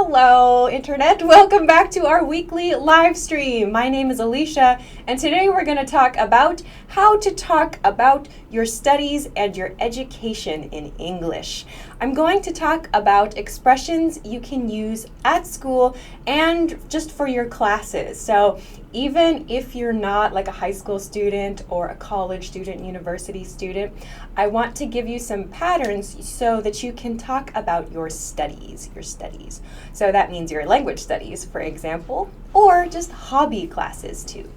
Hello, Internet. Welcome back to our weekly live stream. My name is Alicia, and today we're going to talk about how to talk about your studies and your education in English. I'm going to talk about expressions you can use at school and just for your classes. So even if you're not like a high school student or a college student, university student, I want to give you some patterns so that you can talk about your studies. So that means your language studies, for example, or just hobby classes too.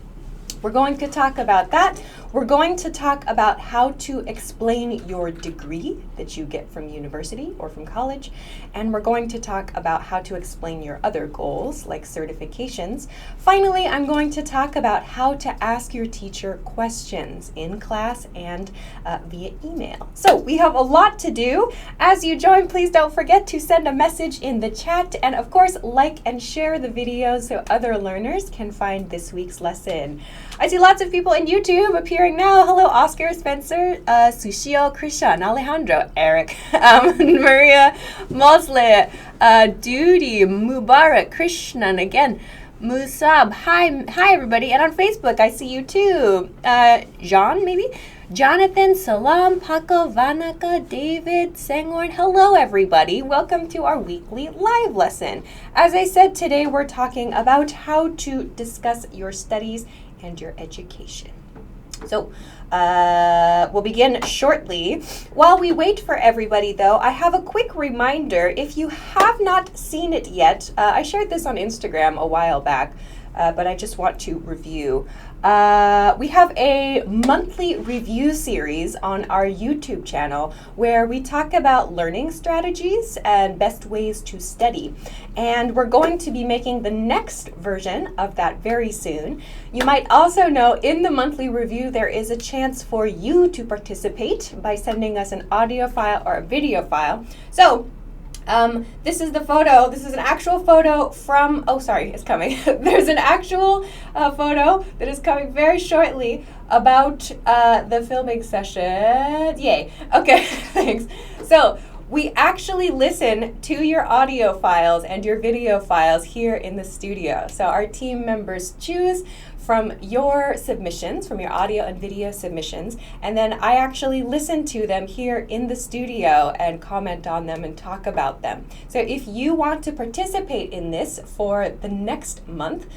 We're going to talk about that. We're going to talk about how to explain your degree that you get from university or from college. And we're going to talk about how to explain your other goals, like certifications. Finally, I'm going to talk about how to ask your teacher questions in class and via email. So we have a lot to do. As you join, please don't forget to send a message in the chat. And of course, like and share the videos so other learners can find this week's lesson. I see lots of people in YouTube appearing now. Hello, Oscar, Spencer, Sushio, Christian, Alejandro, Eric, Maria, Mosley, Duty, Mubarak, Krishnan, again, Musab. Hi, everybody. And on Facebook, I see you too. Jean, maybe? Jonathan, Salam, Paco, Vanaka, David, Sangorn. Hello, everybody. Welcome to our weekly live lesson. As I said, today we're talking about how to discuss your studies and your education. So we'll begin shortly. While we wait for everybody, though, I have a quick reminder. If you have not seen it yet, I shared this on Instagram a while back, but I just want to review. We have a monthly review series on our YouTube channel where we talk about learning strategies and best ways to study. And we're going to be making the next version of that very soon. You might also know in the monthly review there is a chance for you to participate by sending us an audio file or a video file. So this is the photo. This is an actual photo from, oh, sorry, it's coming. There's an actual photo that is coming very shortly about the filming session. Yay. Okay, thanks. So we actually listen to your audio files and your video files here in the studio. So our team members choose from your submissions, from your audio and video submissions, and then I actually listen to them here in the studio and comment on them and talk about them. So if you want to participate in this for the next month,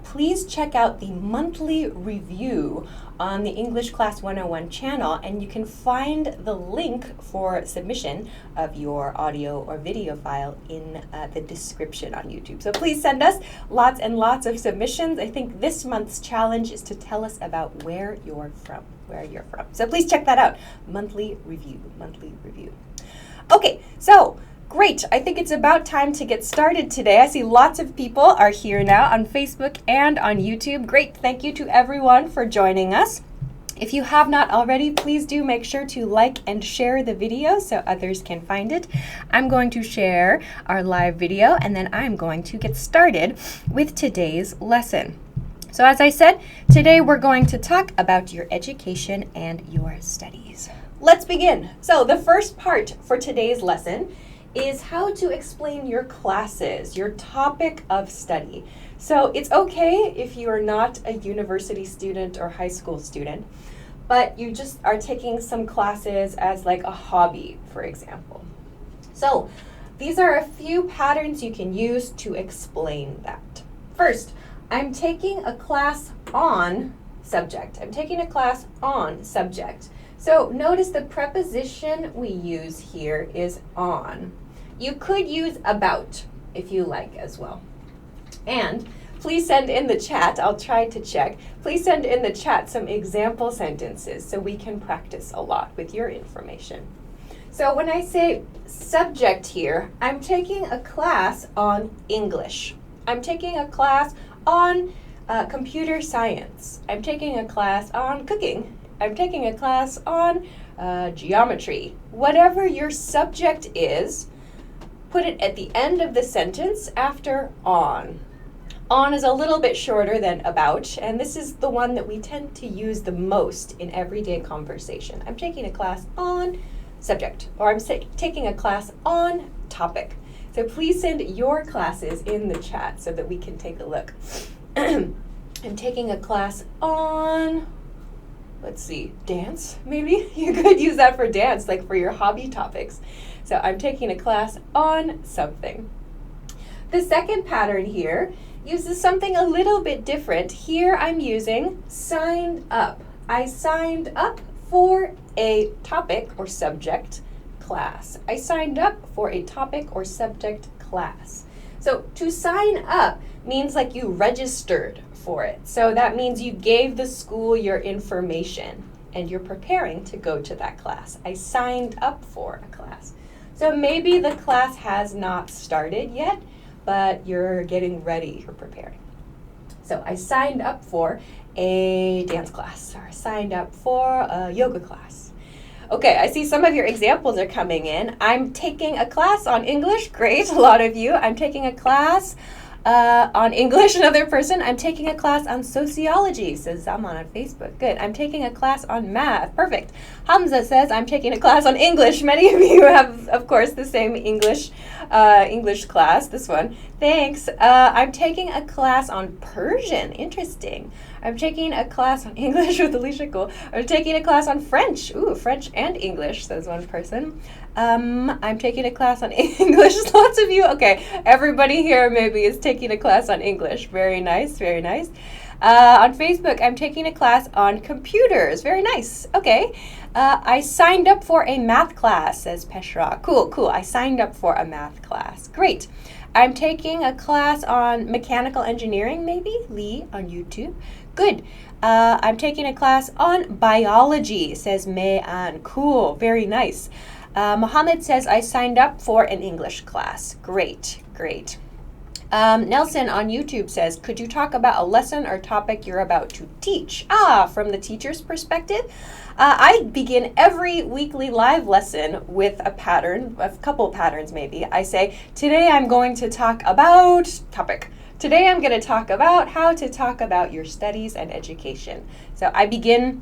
please check out the monthly review on the English Class 101 channel, and you can find the link for submission of your audio or video file in the description on YouTube. So please send us lots and lots of submissions. I think this month's challenge is to tell us about where you're from. So please check that out. Monthly review. Okay, so great. I think it's about time to get started today. I see lots of people are here now on Facebook and on YouTube. Great. Thank you to everyone for joining us. If you have not already, please do make sure to like and share the video so others can find it. I'm going to share our live video and then I'm going to get started with today's lesson. So as I said, today we're going to talk about your education and your studies. Let's begin. So the first part for today's lesson is how to explain your classes, your topic of study. So it's okay if you are not a university student or high school student, but you just are taking some classes as like a hobby, for example. So these are a few patterns you can use to explain that. First, I'm taking a class on subject. So notice the preposition we use here is on. You could use about if you like as well. And please send in the chat, I'll try to check, please send in the chat some example sentences so we can practice a lot with your information. So when I say subject here, I'm taking a class on English. I'm taking a class on computer science. I'm taking a class on cooking. I'm taking a class on geometry. Whatever your subject is, put it at the end of the sentence after on. On is a little bit shorter than about, and this is the one that we tend to use the most in everyday conversation. I'm taking a class on subject, or I'm taking a class on topic. So please send your classes in the chat so that we can take a look. I'm taking a class on, let's see, dance, maybe? You could use that for dance, like for your hobby topics. So I'm taking a class on something. The second pattern here uses something a little bit different. Here I'm using signed up. I signed up for a topic or subject class. I signed up for a topic or subject class. So to sign up means like you registered for it. So that means you gave the school your information and you're preparing to go to that class. I signed up for a class. So maybe the class has not started yet, but you're getting ready, you're preparing. So I signed up for a dance class, or I signed up for a yoga class. Okay, I see some of your examples are coming in. I'm taking a class on English, great, a lot of you. I'm taking a class on English, another person. I'm taking a class on sociology, says Zaman on Facebook. Good. I'm taking a class on math. Perfect. Hamza says, I'm taking a class on English. Many of you have, of course, the same English class, this one. Thanks. I'm taking a class on Persian. Interesting. I'm taking a class on English with Alicia. Cool. I'm taking a class on French. Ooh, French and English, says one person. I'm taking a class on English. Lots of you. Okay, everybody here maybe is taking a class on English. Very nice, very nice. On Facebook, I'm taking a class on computers. Very nice. Okay. I signed up for a math class, says Peshra. Cool, cool. I signed up for a math class. Great. I'm taking a class on mechanical engineering, maybe. Lee on YouTube. Good. I'm taking a class on biology, says May-An. Cool. Very nice. Mohammed says, I signed up for an English class. Great, great. Nelson on YouTube says, could you talk about a lesson or topic you're about to teach? From the teacher's perspective, I begin every weekly live lesson with a pattern, a couple patterns maybe. I say, today I'm going to talk about topic. Today I'm going to talk about how to talk about your studies and education. So I begin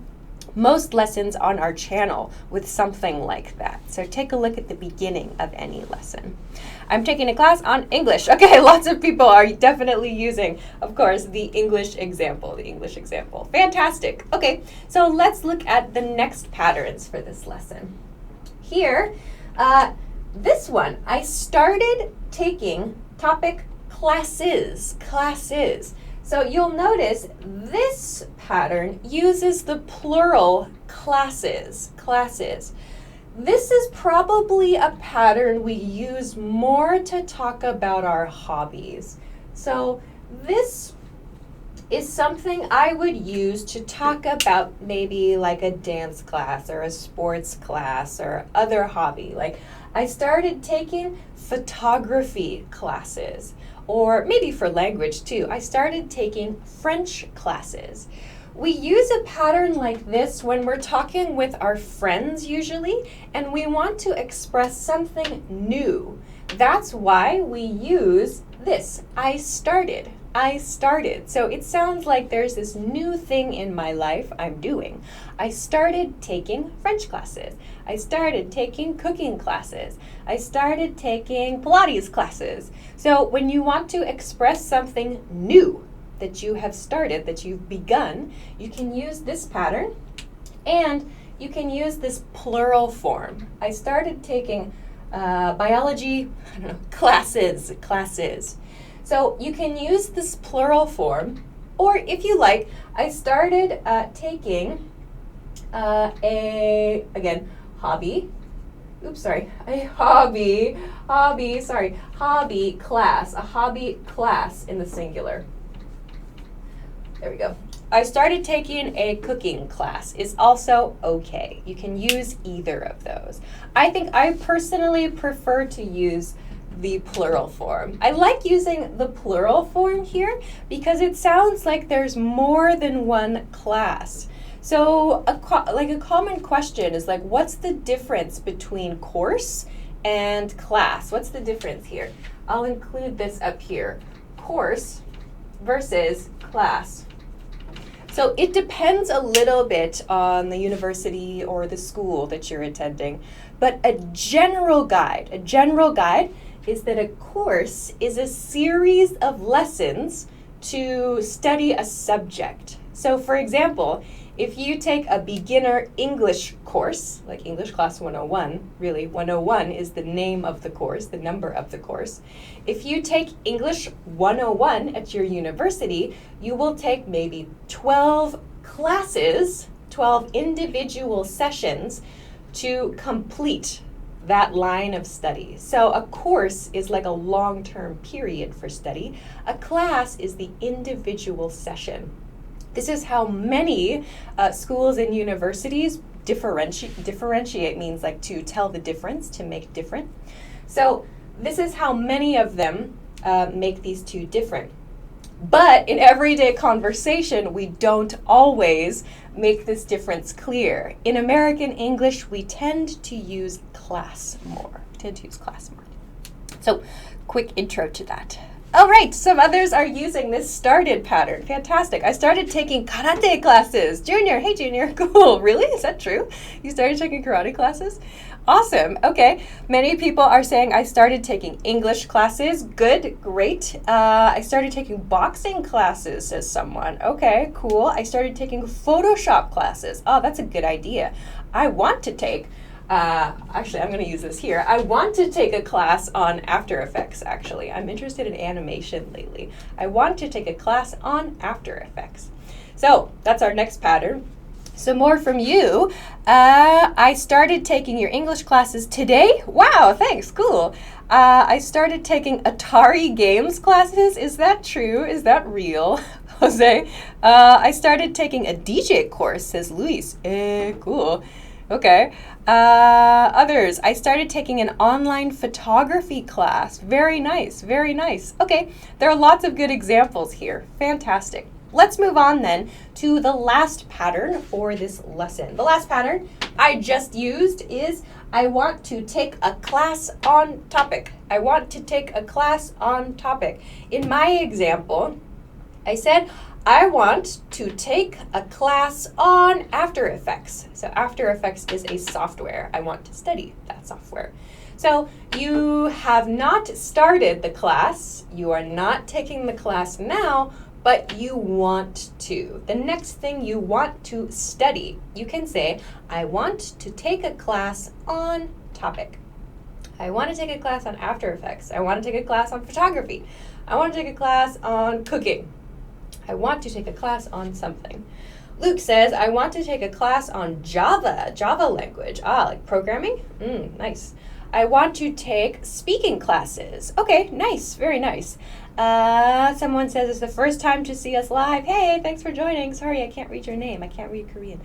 most lessons on our channel with something like that. So take a look at the beginning of any lesson. I'm taking a class on English. Okay, lots of people are definitely using, of course, the English example, Fantastic. Okay, so let's look at the next patterns for this lesson. Here, this one, I started taking topic classes. So you'll notice this pattern uses the plural classes. This is probably a pattern we use more to talk about our hobbies. So this is something I would use to talk about maybe like a dance class or a sports class or other hobby. Like I started taking photography classes. Or maybe for language too, I started taking French classes. We use a pattern like this when we're talking with our friends usually, and we want to express something new. That's why we use this, I started. So it sounds like there's this new thing in my life I'm doing. I started taking French classes. I started taking cooking classes. I started taking Pilates classes. So when you want to express something new that you have started, that you've begun, you can use this pattern and you can use this plural form. I started taking biology classes. So you can use this plural form, or if you like, I started taking a hobby class, a hobby class in the singular. There we go. I started taking a cooking class is also okay. You can use either of those. I think I personally prefer to use the plural form. I like using the plural form here because it sounds like there's more than one class. So a common question is like, what's the difference between course and class? What's the difference here? I'll include this up here. Course versus class. So it depends a little bit on the university or the school that you're attending, but a general guide is that a course is a series of lessons to study a subject. So for example, if you take a beginner English course, like English Class 101, really 101 is the name of the course, the number of the course. If you take English 101 at your university, you will take maybe 12 classes, 12 individual sessions to complete that line of study. So a course is like a long-term period for study. A class is the individual session. This is how many schools and universities differentiate means like to tell the difference, to make different. So this is how many of them make these two different. But in everyday conversation, we don't always make this difference clear. In American English, we tend to use class more. So, quick intro to that. All right, some others are using this started pattern. Fantastic. I started taking karate classes. Junior, hey Junior, cool. Really? Is that true? You started taking karate classes? Awesome. Okay. Many people are saying I started taking English classes. Good. Great. I started taking boxing classes, says someone. Okay, cool. I started taking Photoshop classes. Oh, that's a good idea. I want to take actually, I'm going to use this here. I want to take a class on After Effects, actually. I'm interested in animation lately. I want to take a class on After Effects. So that's our next pattern. Some more from you. I started taking your English classes today. Wow, thanks, cool. I started taking Atari games classes. Is that true? Is that real? Jose. I started taking a DJ course, says Luis. Cool. Okay. Others, I started taking an online photography class. Very nice, very nice. Okay, there are lots of good examples here. Fantastic. Let's move on then to the last pattern for this lesson. The last pattern I just used is I want to take a class on topic. I want to take a class on topic. In my example, I said, I want to take a class on After Effects. So After Effects is a software. I want to study that software. So you have not started the class. You are not taking the class now, but you want to. The next thing you want to study, you can say, I want to take a class on topic. I want to take a class on After Effects. I want to take a class on photography. I want to take a class on cooking. I want to take a class on something. Luke says, I want to take a class on Java language. Like programming? Nice. I want to take speaking classes. Okay, nice, very nice. Someone says it's the first time to see us live. Hey, thanks for joining. Sorry, I can't read your name. I can't read Korean.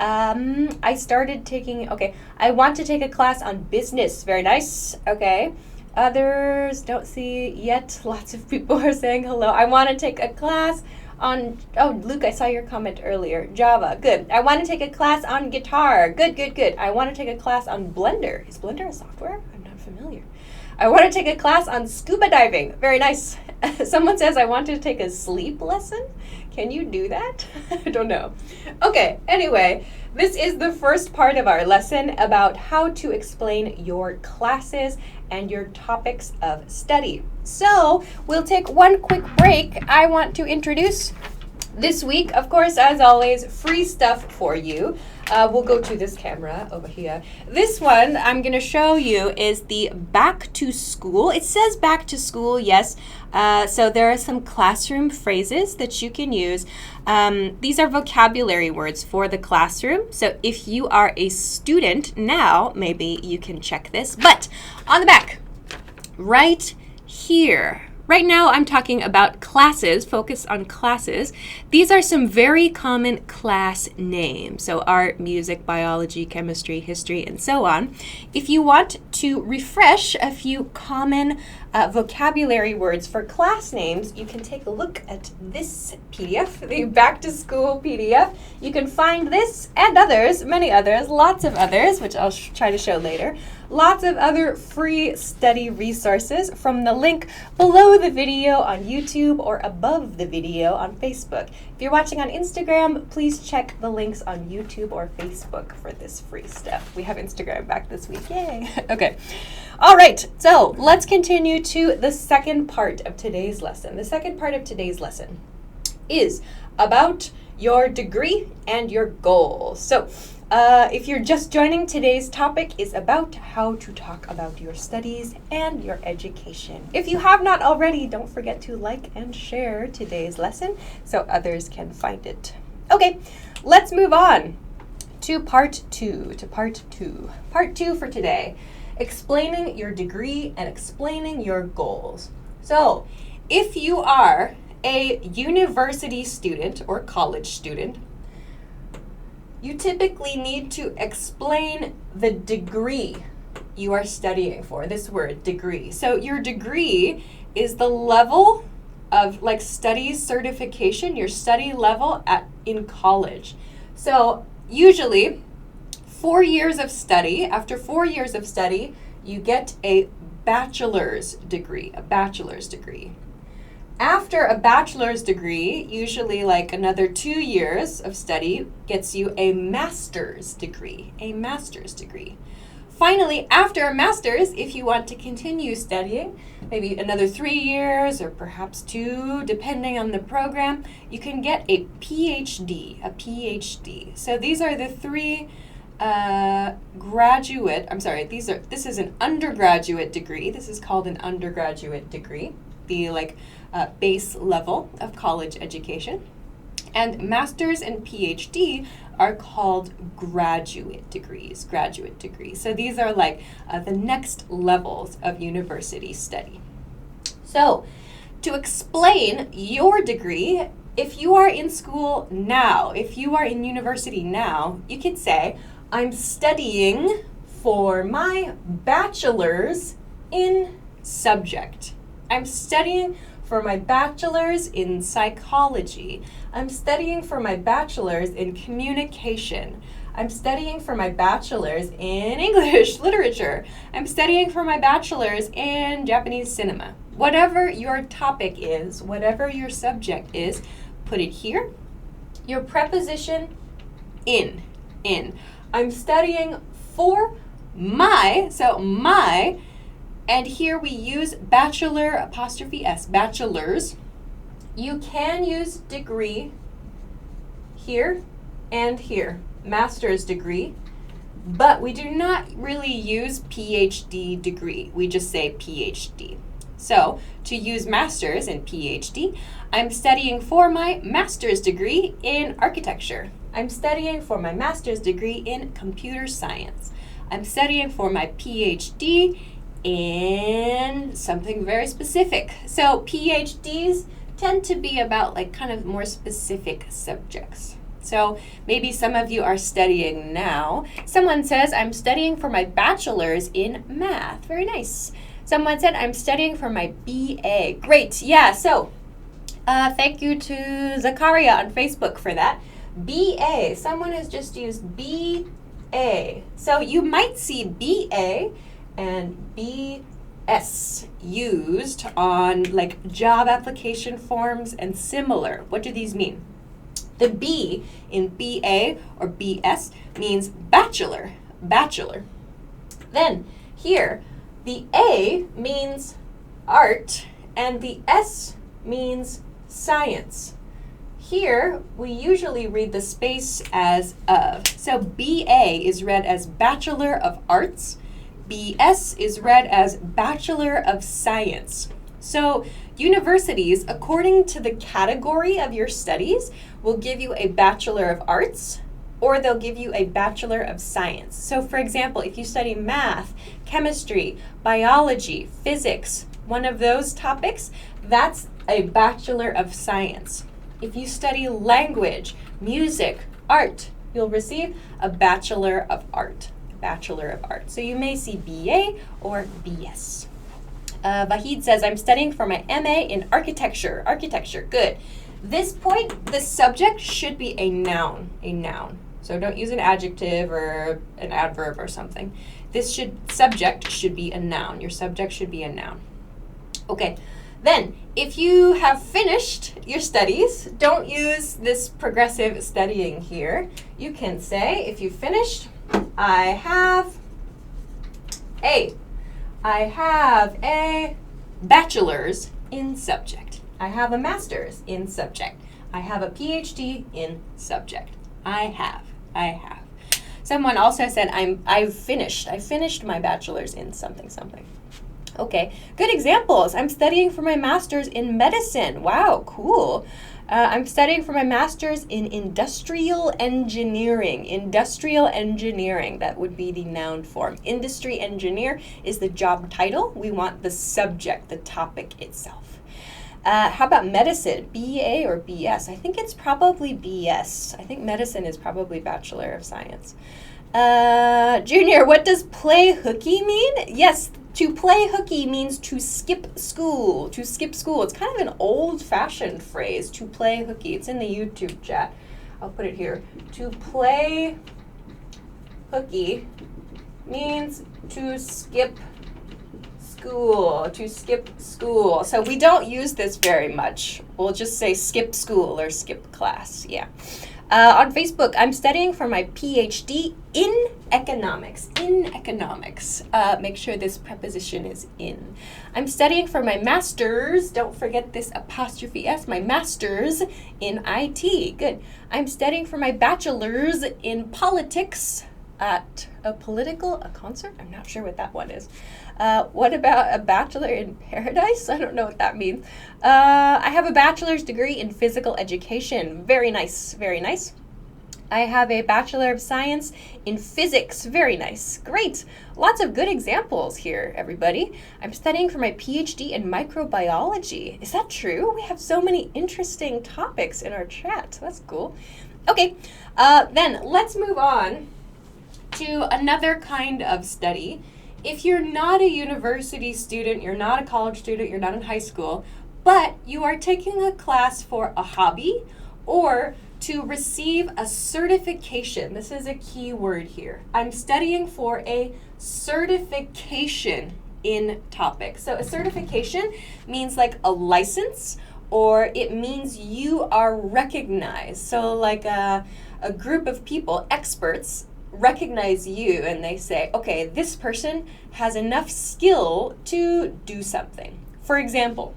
I started taking, I want to take a class on business. Very nice, okay. Others don't see yet. Lots of people are saying hello. I want to take a class on, Luke, I saw your comment earlier. Java, good. I want to take a class on guitar. Good, good, good. I want to take a class on Blender. Is Blender a software? I'm not familiar. I want to take a class on scuba diving. Very nice. Someone says, I want to take a sleep lesson. Can you do that? I don't know. Okay, anyway, this is the first part of our lesson about how to explain your classes and your topics of study. So we'll take one quick break. I want to introduce this week, of course, as always, free stuff for you. We'll go to this camera over here. This one I'm going to show you is the back to school. It says back to school, yes. So there are some classroom phrases that you can use. These are vocabulary words for the classroom. So if you are a student now, maybe you can check this. But on the back, right here. Right now, I'm talking about classes, focus on classes. These are some very common class names. So art, music, biology, chemistry, history, and so on. If you want to refresh a few common vocabulary words for class names, you can take a look at this PDF, the Back to School PDF. You can find this and others, many others, lots of others, which I'll try to show later. Lots of other free study resources from the link below the video on YouTube or above the video on Facebook. If you're watching on Instagram, please check the links on YouTube or Facebook for this free stuff. We have Instagram back this week, yay. Okay. All right, so let's continue to the second part of today's lesson. The second part of today's lesson is about your degree and your goals. So if you're just joining, today's topic is about how to talk about your studies and your education. If you have not already, don't forget to like and share today's lesson so others can find it. Okay, let's move on to part two. Part two for today, explaining your degree and explaining your goals. So if you are a university student or college student, you typically need to explain the degree you are studying for, this word, degree. So your degree is the level of study certification, your study level in college. So usually 4 years of study, after 4 years of study, you get a bachelor's degree, After a bachelor's degree, usually another 2 years of study gets you a master's degree, Finally, after a master's, if you want to continue studying, maybe another 3 years or perhaps 2, depending on the program, you can get a PhD. So these are the three this is an undergraduate degree. This is called an undergraduate degree, the base level of college education. And master's and PhD are called graduate degrees. So these are the next levels of university study. So to explain your degree, if you are in school now, if you are in university now, you could say, I'm studying for my bachelor's in subject. I'm studying for my bachelor's in psychology. I'm studying for my bachelor's in communication. I'm studying for my bachelor's in English literature. I'm studying for my bachelor's in Japanese cinema. Whatever your topic is, whatever your subject is, put it here. Your preposition in. I'm studying for my, and here we use bachelor, '(s), bachelor's. You can use degree here and here, master's degree, but we do not really use PhD degree. We just say PhD. So to use master's and PhD, I'm studying for my master's degree in architecture. I'm studying for my master's degree in computer science. I'm studying for my PhD in something very specific. So PhDs tend to be about kind of more specific subjects. So maybe some of you are studying now. Someone says, I'm studying for my bachelor's in math. Very nice. Someone said, I'm studying for my BA. Great. Yeah, so thank you to Zakaria on Facebook for that. BA. Someone has just used BA. So you might see BA and BS used on job application forms and similar. What do these mean? The B in BA or BS means bachelor. Then here, the A means art and the S means science. Here, we usually read the space as of. So BA is read as Bachelor of Arts. BS is read as Bachelor of Science. So universities, according to the category of your studies, will give you a Bachelor of Arts, or they'll give you a Bachelor of Science. So for example, if you study math, chemistry, biology, physics, one of those topics, that's a Bachelor of Science. If you study language, music, art, you'll receive a Bachelor of Art. So you may see BA or BS. Vahid says, I'm studying for my MA in architecture. Good. This point, the subject should be a noun. So don't use an adjective or an adverb or something. Subject should be a noun. Your subject should be a noun. Okay. Then, if you have finished your studies, don't use this progressive studying here. You can say, if you finished, I have I have a bachelor's in subject. I have a master's in subject. I have a PhD in subject. I have. Someone also said I've finished. I finished my bachelor's in something. Okay, good examples. I'm studying for my master's in medicine. Wow, cool. I'm studying for my master's in industrial engineering. Industrial engineering, that would be the noun form. Industry engineer is the job title. We want the subject, the topic itself. How about medicine? BA or BS? I think it's probably BS. I think medicine is probably Bachelor of Science. Junior, what does play hooky mean? Yes, to play hooky means to skip school. To skip school. It's kind of an old-fashioned phrase, to play hooky. It's in the YouTube chat. I'll put it here. To play hooky means to skip school. To skip school. So we don't use this very much. We'll just say skip school or skip class. Yeah. On Facebook, I'm studying for my PhD in economics. In economics. Make sure this preposition is in. I'm studying for my master's. Don't forget this apostrophe S. My master's in IT. Good. I'm studying for my bachelor's in politics at a concert? I'm not sure what that one is. What about a bachelor in paradise? I don't know what that means. I have a bachelor's degree in physical education. Very nice, very nice. I have a Bachelor of Science in physics. Very nice. Great. Lots of good examples here, everybody. I'm studying for my PhD in microbiology. Is that true? We have so many interesting topics in our chat. That's cool. Okay, then let's move on to another kind of study. If you're not a university student, you're not a college student, you're not in high school, but you are taking a class for a hobby or to receive a certification. This is a key word here. I'm studying for a certification in topic. So a certification means like a license, or it means you are recognized. So like a group of people, experts, recognize you and they say, okay, this person has enough skill to do something. For example,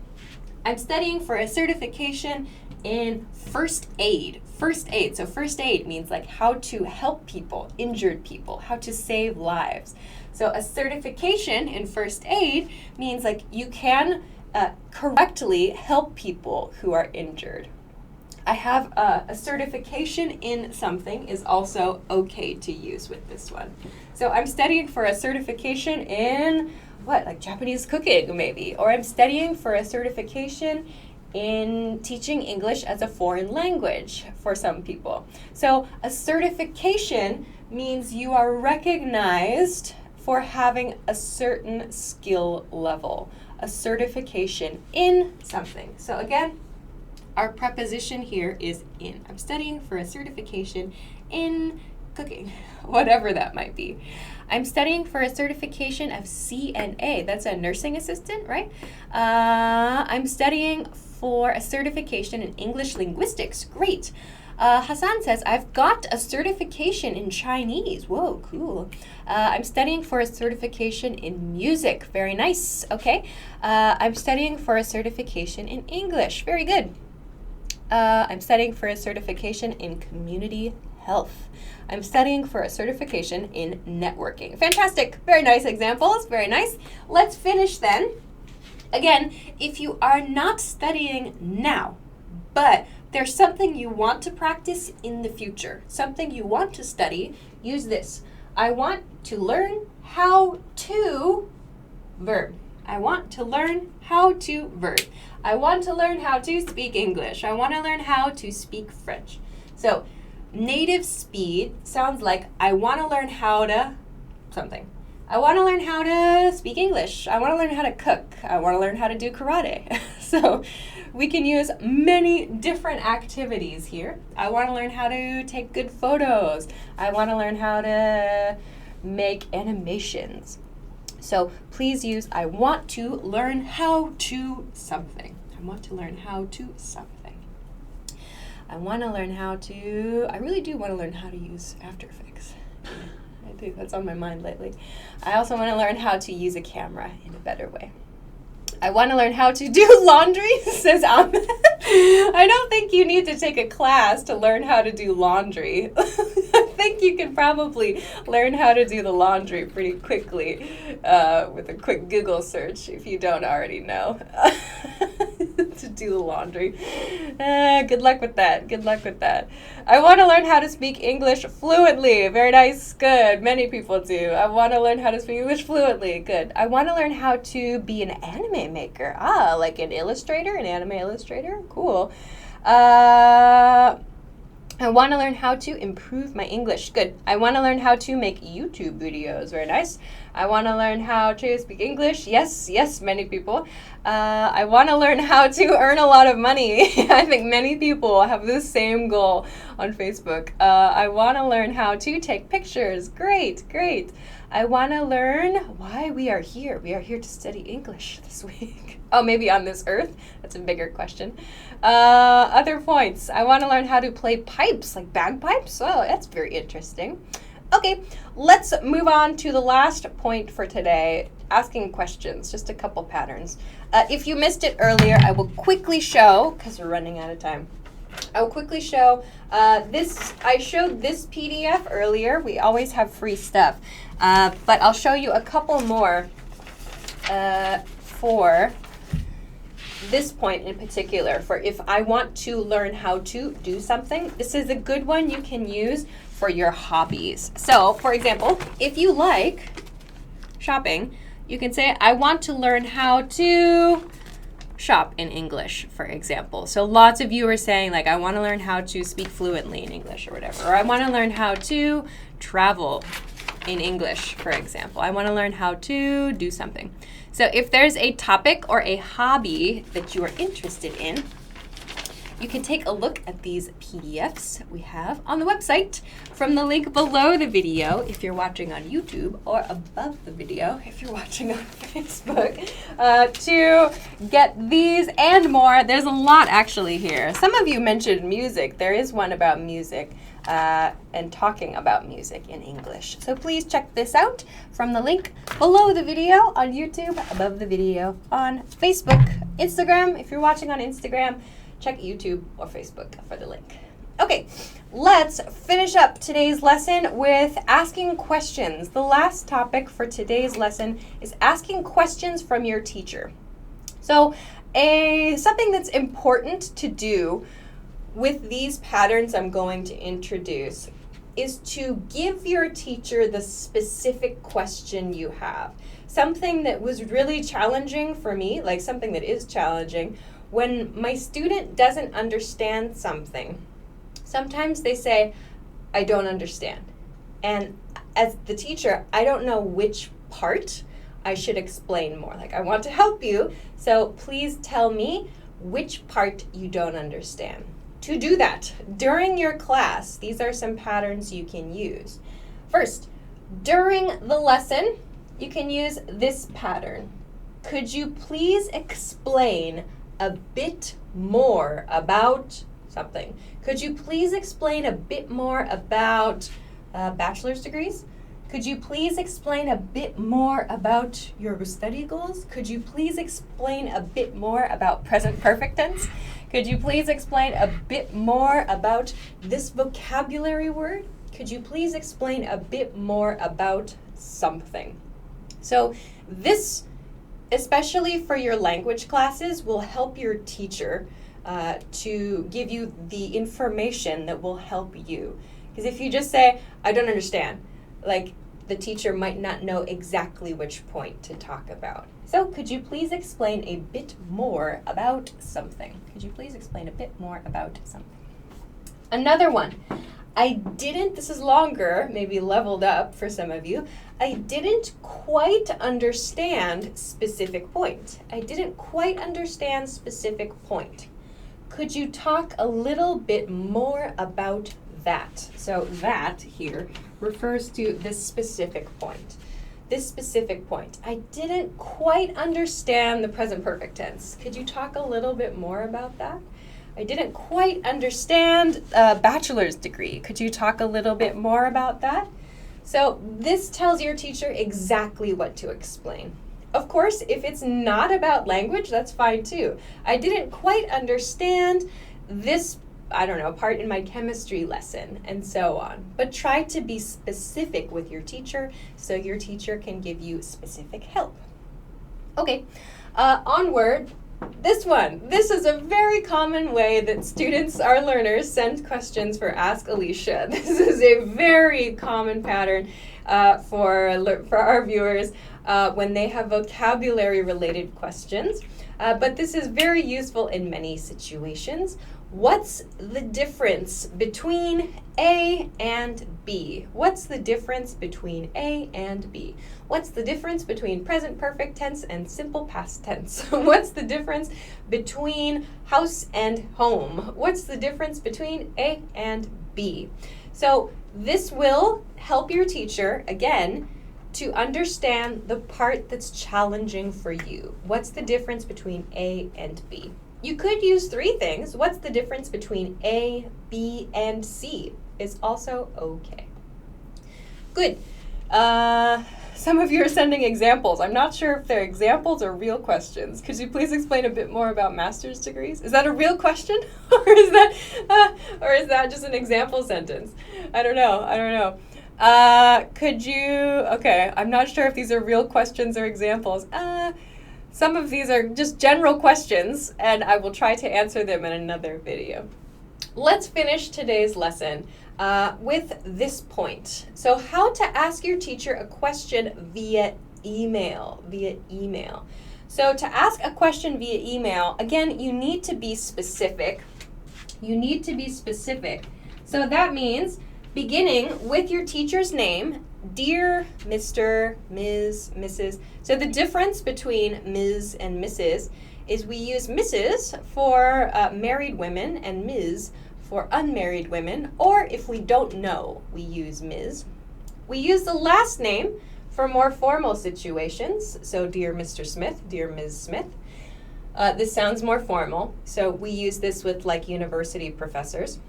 I'm studying for a certification in first aid. First aid. So first aid means like how to help people, injured people, how to save lives. So a certification in first aid means like you can correctly help people who are injured. I have a certification in something is also okay to use with this one. So I'm studying for a certification in what, like Japanese cooking maybe, or I'm studying for a certification in teaching English as a foreign language for some people. So a certification means you are recognized for having a certain skill level, a certification in something. So again, our preposition here is in. I'm studying for a certification in cooking, whatever that might be. I'm studying for a certification of CNA. That's a nursing assistant, right? I'm studying for a certification in English linguistics. Great. Hassan says, I've got a certification in Chinese. Whoa, cool. I'm studying for a certification in music. Very nice. Okay. I'm studying for a certification in English. Very good. I'm studying for a certification in community health. I'm studying for a certification in networking. Fantastic. Very nice examples. Very nice. Let's finish then. Again, if you are not studying now, but there's something you want to practice in the future, something you want to study, use this. I want to learn how to verb. I want to learn how to verb. I want to learn how to speak English. I want to learn how to speak French. So native speed sounds like I want to learn how to something. I want to learn how to speak English. I want to learn how to cook. I want to learn how to do karate. So we can use many different activities here. I want to learn how to take good photos. I want to learn how to make animations. So please use I want to learn how to something. I want to learn how to something. I want to learn how to, I really do want to learn how to use After Effects. I too. That's on my mind lately. I also want to learn how to use a camera in a better way. I want to learn how to do laundry, says Ahmed. I don't think you need to take a class to learn how to do laundry. I think you can probably learn how to do the laundry pretty quickly with a quick Google search if you don't already know to do the laundry. Good luck with that. Good luck with that. I want to learn how to speak English fluently. Very nice. Good. Many people do. I want to learn how to speak English fluently. Good. I want to learn how to be an anime maker. Like an illustrator, an anime illustrator. Cool. I want to learn how to improve my English. Good. I want to learn how to make YouTube videos. Very nice. I want to learn how to speak English. Yes, many people. I want to learn how to earn a lot of money. I think many people have the same goal on Facebook. I want to learn how to take pictures. Great. I want to learn why we are here. We are here to study English this week. Oh, maybe on this earth? That's a bigger question. Other points. I want to learn how to play pipes, like bagpipes. Oh, that's very interesting. Okay, let's move on to the last point for today, asking questions, just a couple patterns. If you missed it earlier, I will quickly show, because we're running out of time, I will quickly show this. I showed this PDF earlier. We always have free stuff, but I'll show you a couple more for this point in particular, for if I want to learn how to do something. This is a good one you can use for your hobbies. So, for example, if you like shopping, you can say, I want to learn how to shop in English, for example. So lots of you are saying, like, I want to learn how to speak fluently in English or whatever. Or I want to learn how to travel in English, for example. I want to learn how to do something. So if there's a topic or a hobby that you are interested in, you can take a look at these PDFs we have on the website from the link below the video if you're watching on YouTube, or above the video if you're watching on Facebook, to get these and more. There's a lot actually here. Some of you mentioned music. There is one about music and talking about music in English. So please check this out from the link below the video on YouTube, above the video on Facebook, Instagram. If you're watching on Instagram, check YouTube or Facebook for the link. Okay, let's finish up today's lesson with asking questions. The last topic for today's lesson is asking questions from your teacher. So something that's important to do with these patterns I'm going to introduce is to give your teacher the specific question you have. Something that was really challenging for me, like something that is challenging, when my student doesn't understand something, sometimes they say, I don't understand. And as the teacher, I don't know which part I should explain more. Like, I want to help you, so please tell me which part you don't understand. To do that, during your class, these are some patterns you can use. First, during the lesson, you can use this pattern. Could you please explain a bit more about something? Could you please explain a bit more about bachelor's degrees? Could you please explain a bit more about your study goals? Could you please explain a bit more about present perfect tense? Could you please explain a bit more about this vocabulary word? Could you please explain a bit more about something? So this, especially for your language classes, will help your teacher to give you the information that will help you. Because if you just say, I don't understand, like, the teacher might not know exactly which point to talk about. So could you please explain a bit more about something? Could you please explain a bit more about something? Another one. This is longer, maybe leveled up for some of you. I didn't quite understand specific point. I didn't quite understand specific point. Could you talk a little bit more about that? So that here refers to this specific point. This specific point. I didn't quite understand the present perfect tense. Could you talk a little bit more about that? I didn't quite understand a bachelor's degree. Could you talk a little bit more about that? So this tells your teacher exactly what to explain. Of course, if it's not about language, that's fine too. I didn't quite understand this, part in my chemistry lesson, and so on. But try to be specific with your teacher so your teacher can give you specific help. Okay, onward. This one. This is a very common way that students, our learners, send questions for Ask Alicia. This is a very common pattern for our viewers when they have vocabulary-related questions. But this is very useful in many situations. What's the difference between A and B? What's the difference between A and B? What's the difference between present perfect tense and simple past tense? What's the difference between house and home? What's the difference between A and B? So this will help your teacher, again, to understand the part that's challenging for you. What's the difference between A and B? You could use three things. What's the difference between A, B, and C is also okay. Good. Some of you are sending examples. I'm not sure if they're examples or real questions. Could you please explain a bit more about master's degrees? Is that a real question? or is that just an example sentence? I don't know. Okay, I'm not sure if these are real questions or examples. Some of these are just general questions, and I will try to answer them in another video. Let's finish today's lesson with this point. So how to ask your teacher a question via email. So to ask a question via email, again, you need to be specific. So that means beginning with your teacher's name, Dear Mr., Ms., Mrs. So the difference between Ms. and Mrs. is we use Mrs. for married women and Ms. for unmarried women, or if we don't know, we use Ms. We use the last name for more formal situations. So Dear Mr. Smith, Dear Ms. Smith. This sounds more formal, so we use this with like university professors.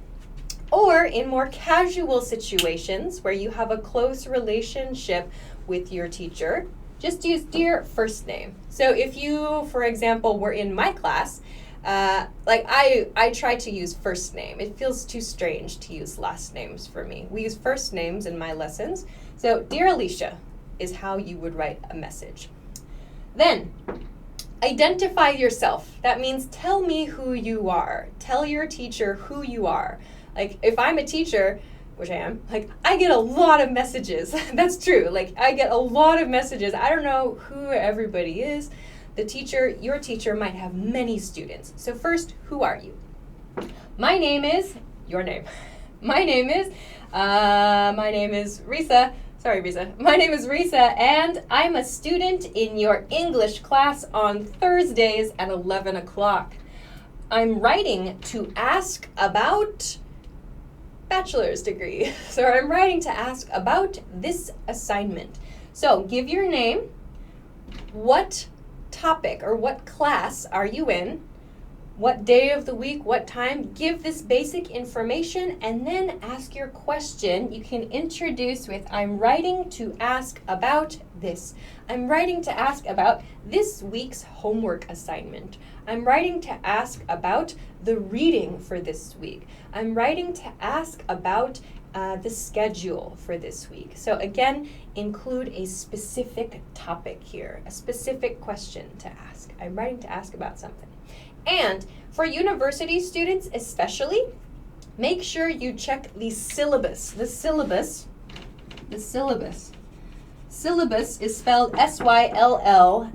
Or in more casual situations where you have a close relationship with your teacher, just use Dear first name. So if you, for example, were in my class, I try to use first name. It feels too strange to use last names for me. We use first names in my lessons. So Dear Alicia is how you would write a message. Then, identify yourself. That means tell me who you are. Tell your teacher who you are. Like, if I'm a teacher, which I am, I get a lot of messages. That's true. I get a lot of messages. I don't know who everybody is. Your teacher might have many students. So first, who are you? My name is, your name. My name is Risa. Sorry, Risa. My name is Risa, and I'm a student in your English class on Thursdays at 11 o'clock. I'm writing to ask about bachelor's degree. So I'm writing to ask about this assignment. So give your name, what topic or what class are you in, what day of the week, what time. Give this basic information and then ask your question. You can introduce with, I'm writing to ask about this. I'm writing to ask about this week's homework assignment. I'm writing to ask about the reading for this week. I'm writing to ask about the schedule for this week. So again, include a specific topic here, a specific question to ask. I'm writing to ask about something. And for university students especially, make sure you check the syllabus. The syllabus is spelled S-Y-L-L-A-B-U-S.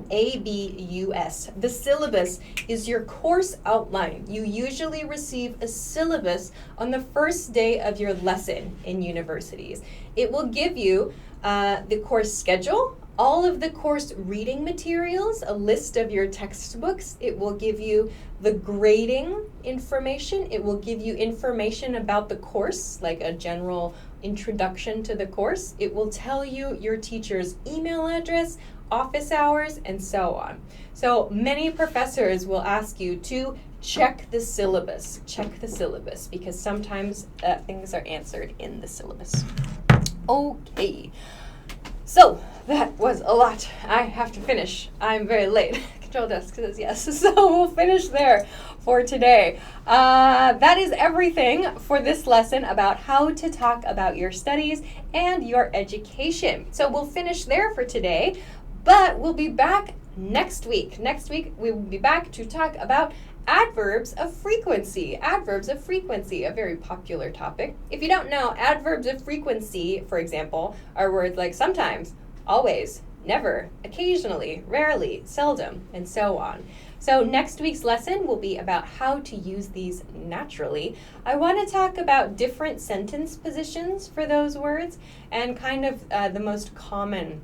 The syllabus is your course outline. You usually receive a syllabus on the first day of your lesson in universities. It will give you the course schedule, all of the course reading materials, a list of your textbooks. It will give you the grading information. It will give you information about the course, like a general introduction to the course. It will tell you your teacher's email address, office hours, and so on. So many professors will ask you to check the syllabus, because sometimes things are answered in the syllabus. Okay. So that was a lot. I have to finish. I'm very late. Control desk says yes. So we'll finish there for today. That is everything for this lesson about how to talk about your studies and your education. So we'll finish there for today, but we'll be back next week. Next week we will be back to talk about adverbs of frequency. Adverbs of frequency, a very popular topic. If you don't know, adverbs of frequency, for example, are words like sometimes, always, never, occasionally, rarely, seldom, and so on. So next week's lesson will be about how to use these naturally. I want to talk about different sentence positions for those words and kind of the most common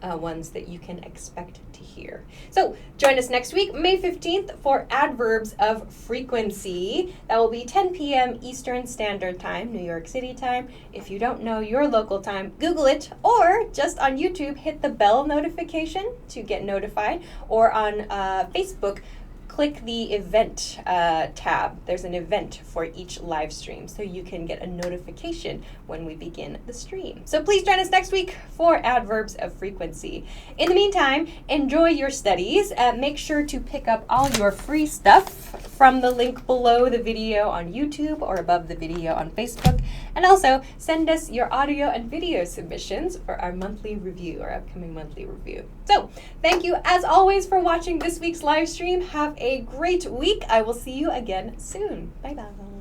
ones that you can expect to hear. So join us next week, May 15th, for adverbs of frequency. That will be 10 p.m. Eastern Standard Time, New York City time. If you don't know your local time, Google it, or just on YouTube, hit the bell notification to get notified, or on Facebook, click the event tab. There's an event for each live stream, so you can get a notification when we begin the stream. So please join us next week for adverbs of frequency. In the meantime, enjoy your studies. Make sure to pick up all your free stuff from the link below the video on YouTube or above the video on Facebook. And also send us your audio and video submissions for our monthly review, our upcoming monthly review. So thank you as always for watching this week's live stream. Have a great week. I will see you again soon. Bye bye.